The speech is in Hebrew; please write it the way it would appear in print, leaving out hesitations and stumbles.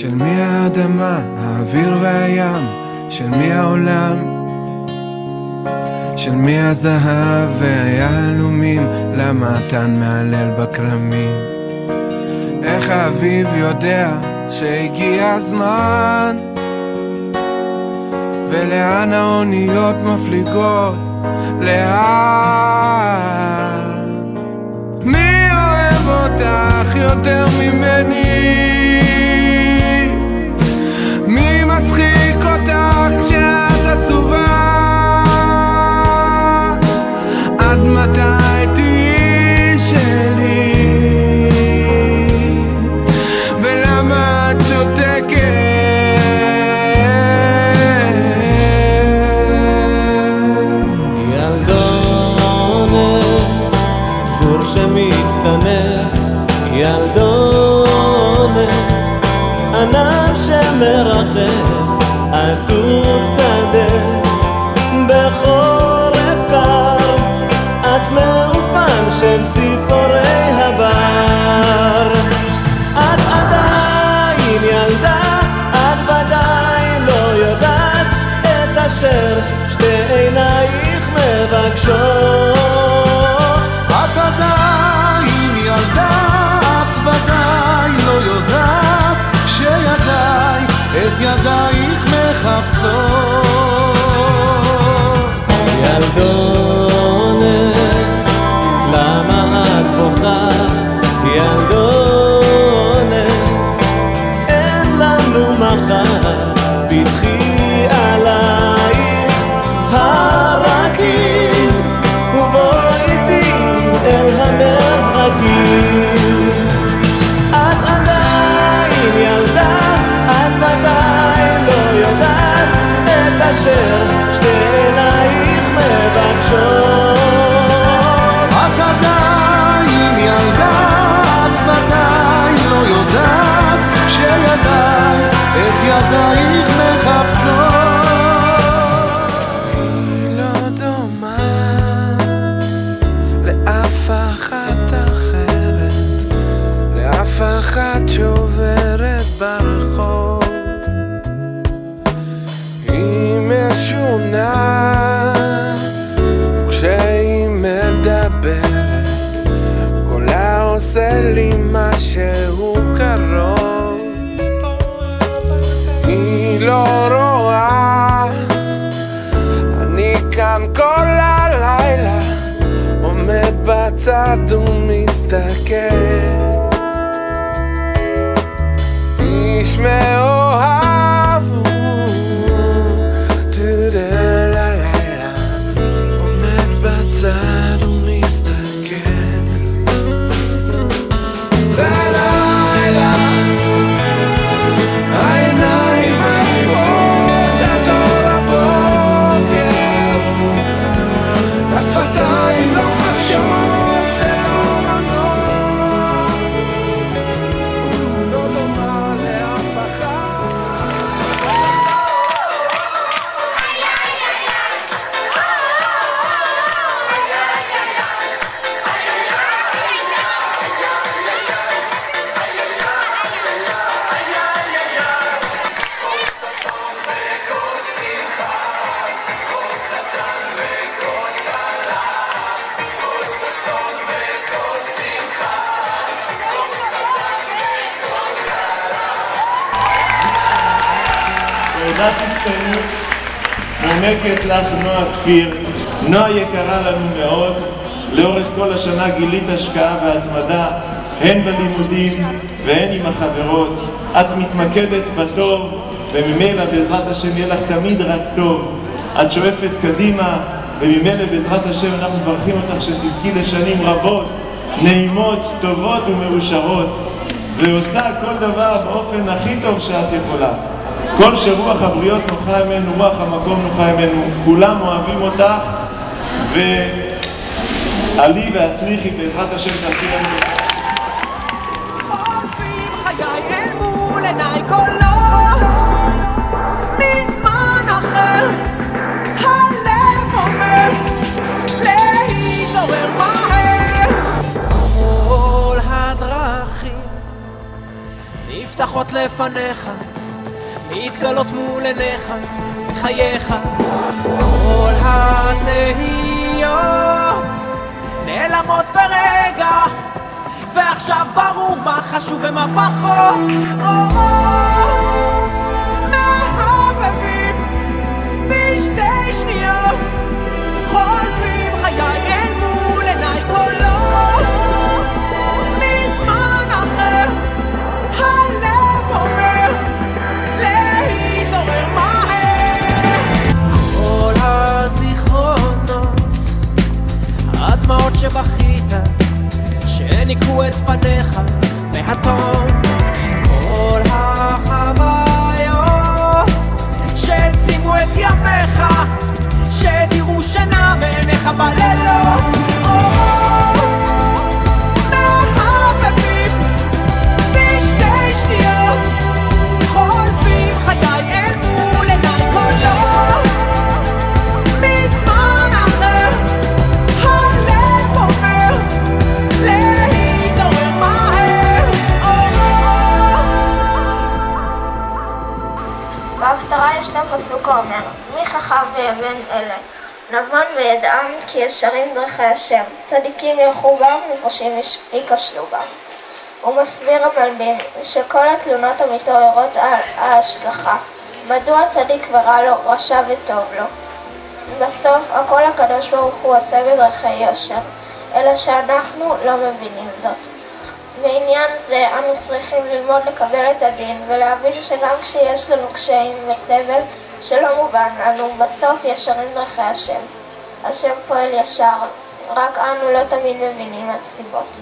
של מי האדמה, האוויר והים, של מי העולם, של מי הזהב והיהלומים, למה התן מעלל בקרמים. איך האביב יודע שהגיע הזמן, ולאן האוניות מפליגות, לאן? מי אוהב אותך יותר ממני? מי מצחיק אותך כשאת עצובה? עד מתי תהיי שלי? ולמה את שותקת? שמצטנף, ילדונת, ענן שמרחף, עטות שדה, בחורף קר, את מעופן של ציפורי הבר. את עדיין ילדה, את ודאי לא יודעת את אשר שתי עינייך מבקשות. את עדיין ילדה, את ודאי לא יודעת שידיי את ידייך מחפשות. ילדונת, למה את בוכה? ילדונת, אין לנו מחר, פתחי עלייך הרגיל ובואי אל המרחקים. את עדיין ילדה, את ודאי לא יודעת את אשר שתי עינייך מבקשות. את עדיין ילדה, את ודאי לא יודעת שידיי את ידייך מחפשות. אחת שעוברת ברחוב, היא משונה כשהיא מדברת, קולה עושה לי משהו קרוב. היא לא רואה, אני כאן כל הלילה עומד בצד ומסתכל, איש מאוהב לילה עומד בצד ומסתכל. בלילה העיניים עייפות עד אור הבוקר, השפתיים לא חשות שלא מנוח, לא דומה לאף אחד. תעודת הצטיינות מוענקת לך נועה כפיר. נועה יקרה לנו מאוד, לאורך כל השנה גילית השקעה והתמדה, הן בלימודים והן עם החברות. את מתמקדת בטוב, וממילא בעזרת השם יהיה לך תמיד רק טוב. את שואפת קדימה, וממילא בעזרת השם אנחנו מברכים אותך שתזכי לשנים רבות, נעימות, טובות ומאושרות, ועושה כל דבר באופן הכי טוב שאת יכולה. כל שרוח הבריות נוחה ממנו, רוח המקום נוחה ממנו, כולם אוהבים אותך, ועלי והצליחי בעזרת השם תעשי לנו. חולפים חיי אל מול עיניי קולות מזמן אחר, הלב אומר להתעורר מהר. כל הדרכים נפתח הבטחות לפניך מתגלות מול עיניך בחייך. כל התהיות נעלמות ברגע, ועכשיו ברור מה חשוב ומה פחות. אורות מהבבים בשתי שניות, חולפים חיי אל מול עיניי קולות מזמן אחר. הלב אומר להתעורר מהר. כל הזיכרונות, הדמעות שבכית שניקו את פניך מהתום, כל החוויות שהצימו את ימיך, שדירו שינה מעיניך בלילות. אורות מהבבים בשתי שניות, חולפים חיי אל מול עיניי קולות מזמן אחר. הלב אומר להתעורר מהר. בהפטרה ישנו פסוק האומר: מי חכם ויבין אלה, נבון וידעם, כי ישרים דרכי השם, צדיקים ילכו בם ופושעים ייכשלו בם. הוא מסביר המלבין שכל התלונות המתעוררות על ההשגחה, מדוע צדיק ורע לו, רשע וטוב לו, בסוף הכל הקדוש ברוך הוא עושה בדרכי יושר, אלא שאנחנו לא מבינים זאת. בעניין זה אנו צריכים ללמוד לקבל את הדין ולהבין שגם כשיש לנו קשיים וסבל שלא מובן לנו, בסוף ישרים דרכי השם. השם פועל ישר, רק אנו לא תמיד מבינים הסיבות.